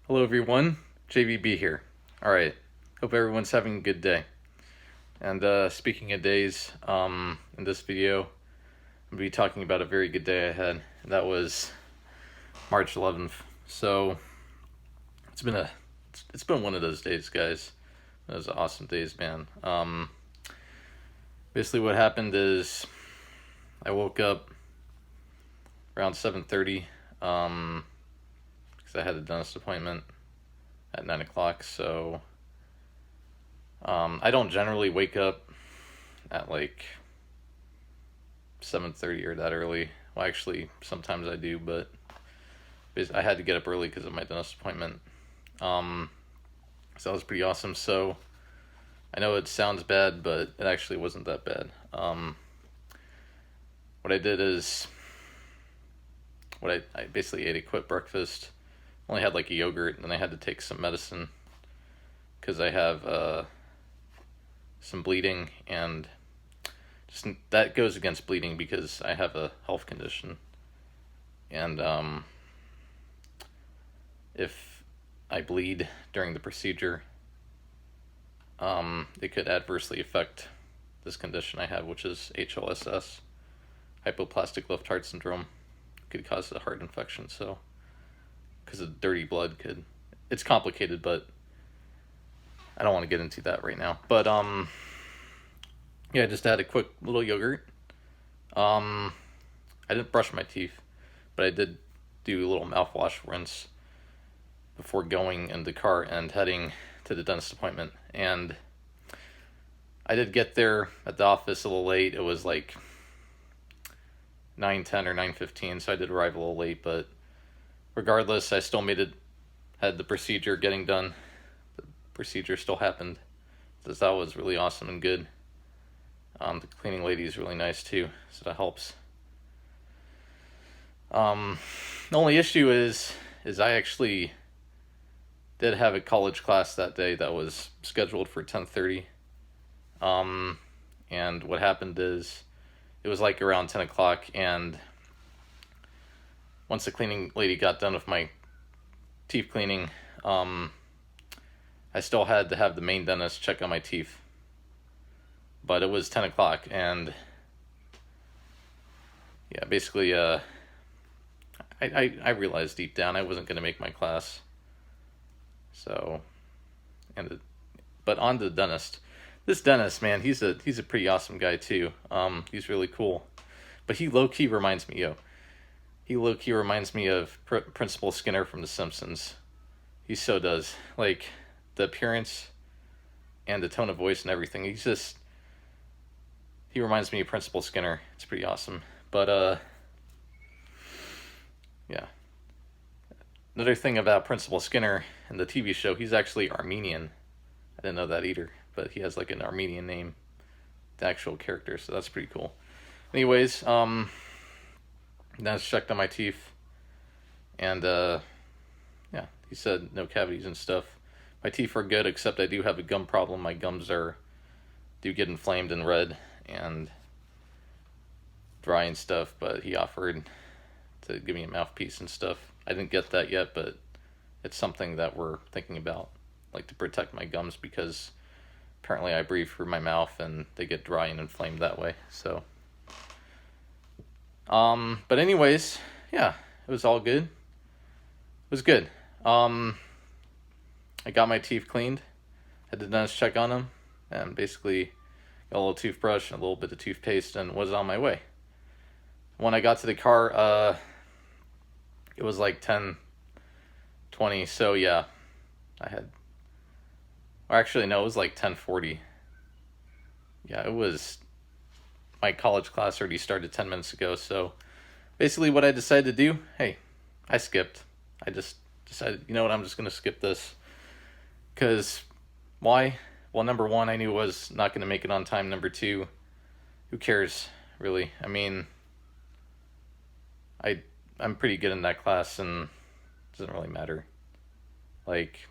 Hello everyone, JVB here. Alright, hope everyone's having a good day. And speaking of days, in this video, I'm going to be talking about a very good day I had. That was March 11th. So, it's been one of those days, guys. Those awesome days, man. Basically what happened is I woke up around 7:30, because I had a dentist appointment at 9 o'clock, so I don't generally wake up at like 7:30 or that early. Well, actually, sometimes I do, but I had to get up early because of my dentist appointment. So that was pretty awesome. So I know it sounds bad, but it actually wasn't that bad. What I did is, I basically ate a quick breakfast. Only had like a yogurt, and then I had to take some medicine because I have some bleeding, and just that goes against bleeding because I have a health condition, and if I bleed during the procedure, it could adversely affect this condition I have, which is HLSS, hypoplastic left heart syndrome. It could cause a heart infection, so because of dirty blood it's complicated, but I don't want to get into that right now. But yeah, I just had a quick little yogurt. I didn't brush my teeth, but I did do a little mouthwash rinse before going in the car and heading to the dentist appointment. And I did get there at the office a little late. It was like 9:10 or 9:15, so I did arrive a little late, but regardless, I still had the procedure getting done. The procedure still happened. So that was really awesome and good. The cleaning lady is really nice too, so that helps. The only issue is I actually did have a college class that day that was scheduled for 10:30. And what happened is it was like around 10 o'clock, and once the cleaning lady got done with my teeth cleaning, I still had to have the main dentist check on my teeth. But it was 10 o'clock, and yeah, basically, I realized deep down I wasn't going to make my class. So, but on to the dentist. This dentist, man, he's a pretty awesome guy too. He's really cool, but he low key reminds me, of Principal Skinner from The Simpsons. He so does. Like the appearance and the tone of voice and everything. He reminds me of Principal Skinner. It's pretty awesome. But yeah. Another thing about Principal Skinner in the TV show, he's actually Armenian. I didn't know that either, but he has like an Armenian name, the actual character, so that's pretty cool. Anyways, then I checked on my teeth, and yeah, he said no cavities and stuff. My teeth are good, except I do have a gum problem. My gums do get inflamed and red and dry and stuff, but he offered to give me a mouthpiece and stuff. I didn't get that yet, but it's something that we're thinking about, like to protect my gums, because apparently I breathe through my mouth and they get dry and inflamed that way. So but anyways, yeah, it was all good. It was good. I got my teeth cleaned, had the dentist check on them, and basically got a little toothbrush and a little bit of toothpaste and was on my way. When I got to the car, it was like 10:20, so yeah, or actually no, it was like 10:40. Yeah, it was, my college class already started 10 minutes ago, so basically what I decided to do, hey, I skipped. I just decided, you know what, I'm just going to skip this. Because, why? Well, number one, I knew I was not going to make it on time. Number two, who cares, really? I mean, I'm pretty good in that class, and it doesn't really matter. Like,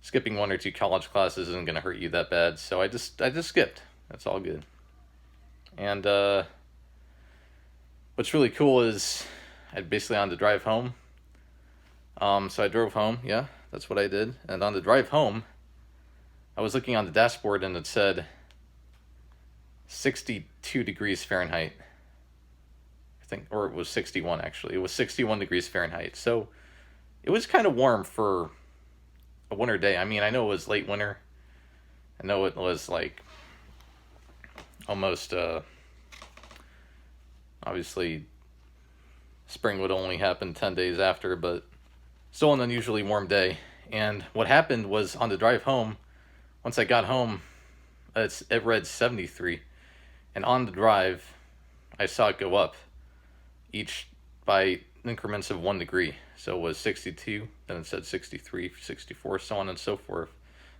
skipping one or two college classes isn't going to hurt you that bad, so I just skipped. That's all good. And what's really cool is, I basically on the drive home, So I drove home. Yeah, that's what I did. And on the drive home, I was looking on the dashboard and it said 62 degrees Fahrenheit. I think, or it was 61 actually. It was 61 degrees Fahrenheit. So it was kind of warm for a winter day. I mean, I know it was late winter. I know it was like almost, obviously, spring would only happen 10 days after, but still an unusually warm day. And what happened was on the drive home, once I got home, it read 73. And on the drive, I saw it go up each by increments of 1 degree. So it was 62, then it said 63, 64, so on and so forth.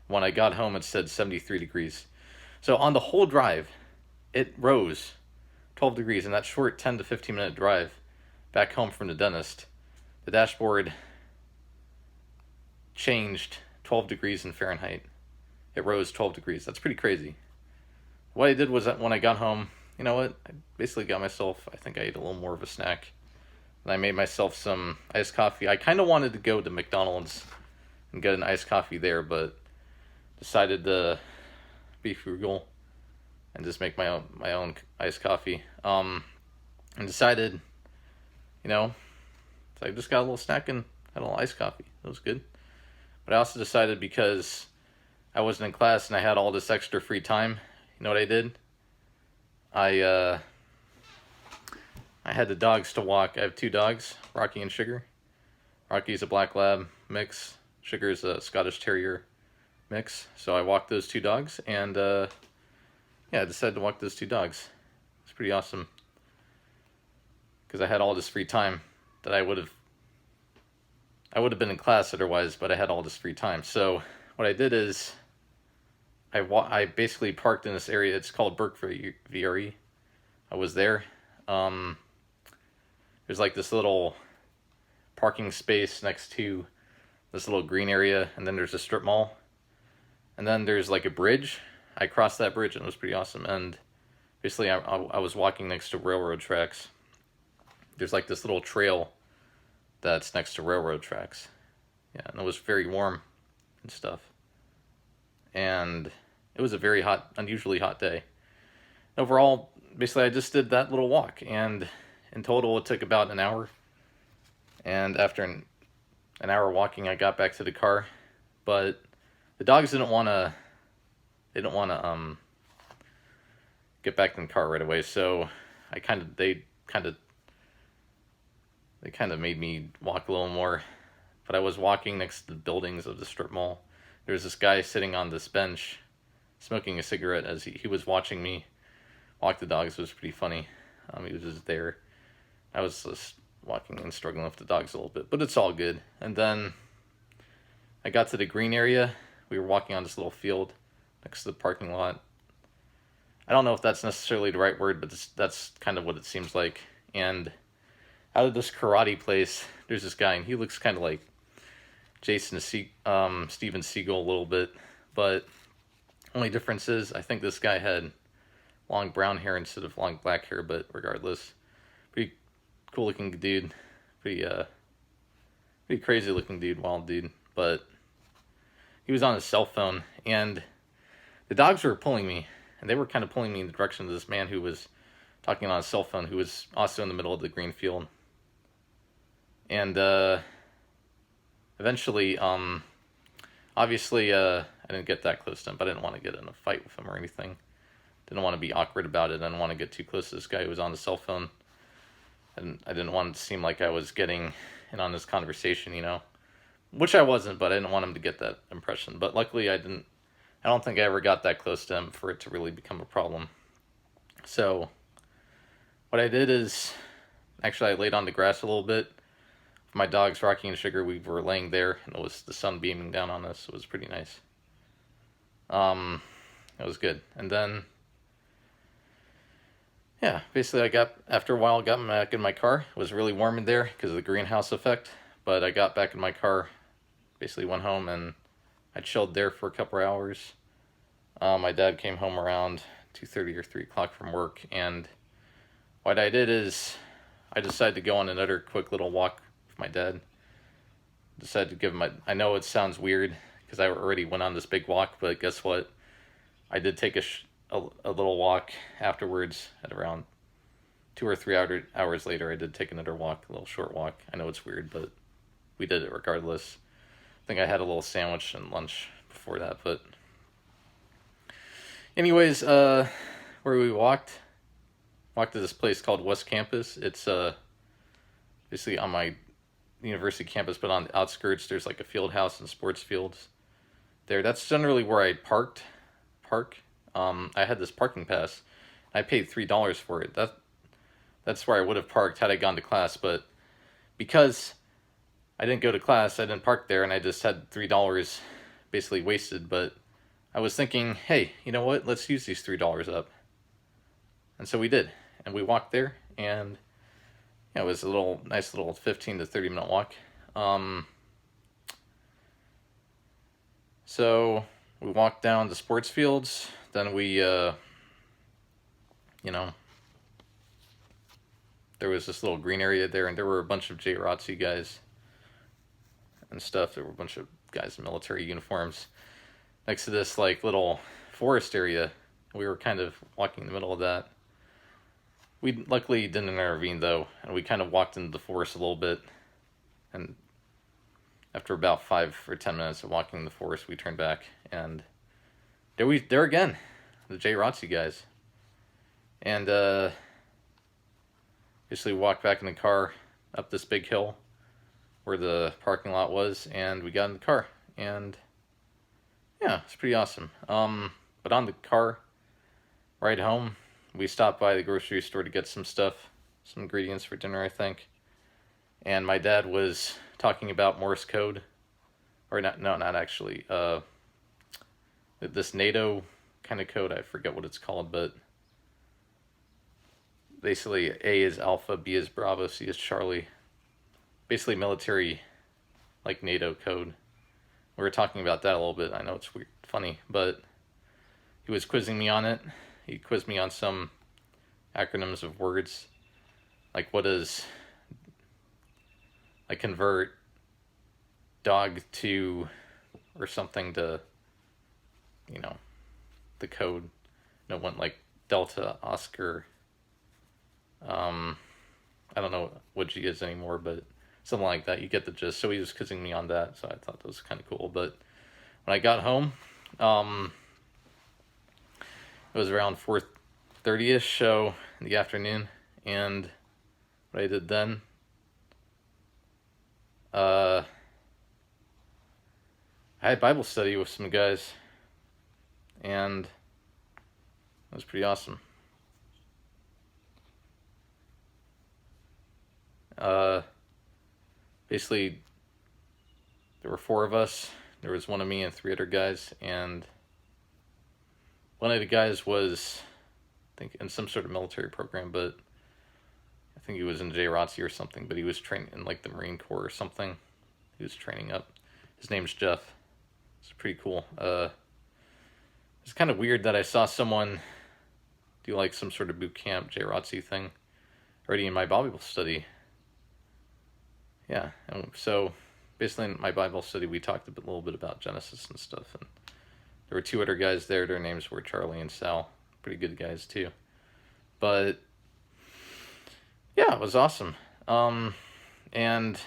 When I got home, it said 73 degrees. So on the whole drive, it rose 12 degrees in that short 10 to 15 minute drive back home from the dentist. The dashboard changed 12 degrees in Fahrenheit. It rose 12 degrees. That's pretty crazy. What I did was that when I got home, you know what? I basically got myself, I think I ate a little more of a snack. And I made myself some iced coffee. I kind of wanted to go to McDonald's and get an iced coffee there, but decided to be frugal and just make my own iced coffee. And decided, you know, so I just got a little snack and had a little iced coffee. It was good. But I also decided because I wasn't in class and I had all this extra free time, you know what I did? I had the dogs to walk. I have two dogs, Rocky and Sugar. Rocky's a black lab mix. Sugar's a Scottish Terrier mix. So I walked those two dogs, and yeah, I decided to walk those two dogs. It's pretty awesome because I had all this free time that I would have been in class otherwise, but I had all this free time. So what I did is I basically parked in this area. It's called Burke VRE. I was there. There's like this little parking space next to this little green area, and then there's a strip mall, and then there's like a bridge. I crossed that bridge and it was pretty awesome. And basically I was walking next to railroad tracks. There's like this little trail that's next to railroad tracks. Yeah, and it was very warm and stuff. And it was a very hot, unusually hot day. Overall, basically I just did that little walk, and in total it took about an hour. And after an hour walking, I got back to the car, but the dogs didn't want to get back in the car right away. So they kind of made me walk a little more. But I was walking next to the buildings of the strip mall. There was this guy sitting on this bench smoking a cigarette as he was watching me walk the dogs. It was pretty funny. He was just there. I was just walking and struggling with the dogs a little bit, but it's all good. And then I got to the green area. We were walking on this little field next to the parking lot. I don't know if that's necessarily the right word, but that's kind of what it seems like. And out of this karate place, there's this guy, and he looks kind of like Steven Seagal a little bit, but only difference is I think this guy had long brown hair instead of long black hair, but regardless, pretty cool looking dude, pretty crazy looking dude, wild dude. But he was on his cell phone, and the dogs were pulling me, and they were kind of pulling me in the direction of this man who was talking on his cell phone, who was also in the middle of the green field. And eventually, obviously, I didn't get that close to him, but I didn't want to get in a fight with him or anything. Didn't want to be awkward about it. I didn't want to get too close to this guy who was on the cell phone. And I didn't want it to seem like I was getting in on this conversation, you know. Which I wasn't, but I didn't want him to get that impression. But luckily I don't think I ever got that close to him for it to really become a problem. So what I did is, actually I laid on the grass a little bit. My dogs, Rocky and Sugar, we were laying there, and it was the sun beaming down on us. It was pretty nice. It was good. And then, yeah, basically after a while, got back in my car. It was really warm in there because of the greenhouse effect. But I got back in my car, basically went home, and I chilled there for a couple hours. My dad came home around 2:30 or 3 o'clock from work, and what I did is I decided to go on another quick little walk with my dad. decided to give my. I know it sounds weird because I already went on this big walk, but guess what? I did take a little walk afterwards at around 2 or 3 hours later. I did take another walk, a little short walk. I know it's weird, but we did it regardless. I think I had a little sandwich and lunch before that, but anyways, where we walked to this place called West Campus. It's basically on my university campus, but on the outskirts there's like a field house and sports fields there. That's generally where I park. I had this parking pass. I paid $3 for it. That's where I would have parked had I gone to class, but because I didn't go to class, I didn't park there, and I just had $3 basically wasted. But I was thinking, hey, you know what? Let's use these $3 up. And so we did. And we walked there, and it was a nice little 15 to 30 minute walk. So we walked down the sports fields. Then we, there was this little green area there, and there were a bunch of JROTC guys and stuff. There were a bunch of guys in military uniforms next to this like little forest area. We were kind of walking in the middle of that. We luckily didn't intervene though, and we kind of walked into the forest a little bit, and after about 5 or 10 minutes of walking in the forest, we turned back, and there again, the JROTC guys. And basically walked back in the car up this big hill where the parking lot was, and we got in the car, and yeah, it's pretty awesome. But on the car ride home, we stopped by the grocery store to get some stuff, some ingredients for dinner, I think. And my dad was talking about Morse code, or not actually. This NATO kind of code, I forget what it's called, but basically A is Alpha, B is Bravo, C is Charlie. Basically military, like NATO code. We were talking about that a little bit. I know it's weird, funny, but he was quizzing me on it. He quizzed me on some acronyms of words, like what does, like convert dog to, or something to, the code. No one like Delta, Oscar. I don't know what G is anymore, but something like that. You get the gist. So he was quizzing me on that, so I thought that was kind of cool. But when I got home, it was around 4:30ish, so in the afternoon, and what I did then, I had Bible study with some guys, and it was pretty awesome. Basically, there were 4 of us. There was one of me and 3 other guys, and one of the guys was, I think, in some sort of military program, but I think he was in JROTC or something, but he was training in like the Marine Corps or something. He was training up. His name's Jeff. It's pretty cool. It's kind of weird that I saw someone do like some sort of boot camp JROTC thing already in my Bible study. Yeah, and so basically in my Bible study we talked a little bit about Genesis and stuff, and there were 2 other guys there. Their names were Charlie and Sal. Pretty good guys too. But yeah, it was awesome. And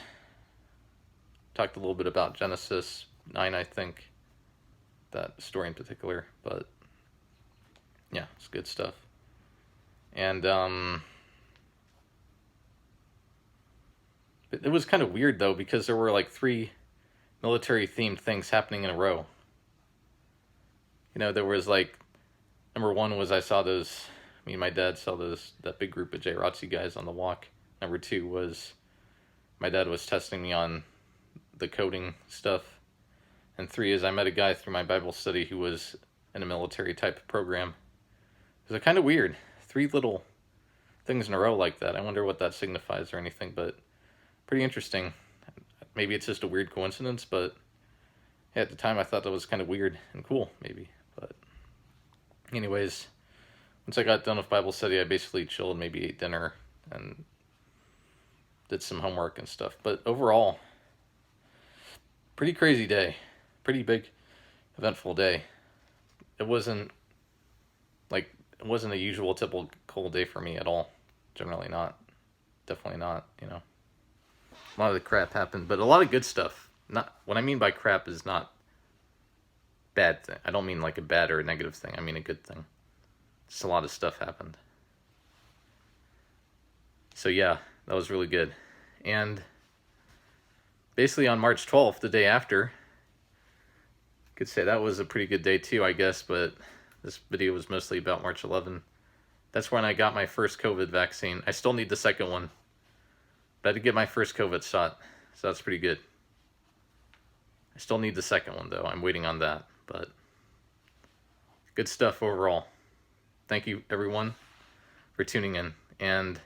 talked a little bit about Genesis 9, I think, that story in particular. But yeah, it's good stuff. And it was kind of weird though, because there were like 3 military themed things happening in a row. There was like, number 1 was I saw those, me and my dad saw that big group of JROTC guys on the walk. Number 2 was my dad was testing me on the coding stuff. And 3 is I met a guy through my Bible study who was in a military type of program. It was kind of weird. 3 little things in a row like that. I wonder what that signifies or anything, but pretty interesting. Maybe it's just a weird coincidence, but at the time I thought that was kind of weird and cool, maybe. But anyways, once I got done with Bible study, I basically chilled, maybe ate dinner, and did some homework and stuff. But overall, pretty crazy day. Pretty big, eventful day. It wasn't it wasn't a usual typical day for me at all. Generally not. Definitely not, you know. A lot of the crap happened, but a lot of good stuff. Not what I mean by crap is not bad thing. I don't mean like a bad or a negative thing. I mean a good thing. Just a lot of stuff happened. So yeah, that was really good. And basically on March 12th, the day after, could say that was a pretty good day too, I guess, but this video was mostly about March 11. That's when I got my first COVID vaccine. I still need the second one, but I had to get my first COVID shot, so that's pretty good. I still need the second one though. I'm waiting on that, but good stuff overall. Thank you everyone for tuning in. And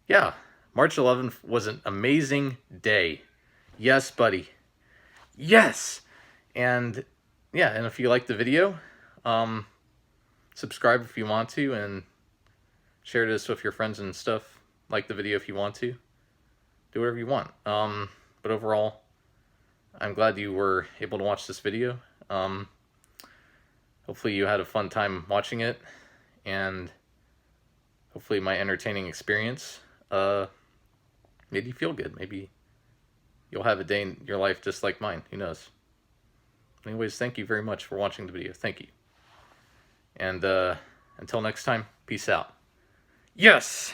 yeah, March 11th was an amazing day. Yes, buddy. Yes! And yeah, and if you like the video, subscribe if you want to, and share this with your friends and stuff. Like the video if you want to. Do whatever you want. But overall, I'm glad you were able to watch this video. Hopefully you had a fun time watching it, and hopefully my entertaining experience made you feel good. Maybe you'll have a day in your life just like mine. Who knows? Anyways, thank you very much for watching the video. Thank you. And until next time, peace out. Yes!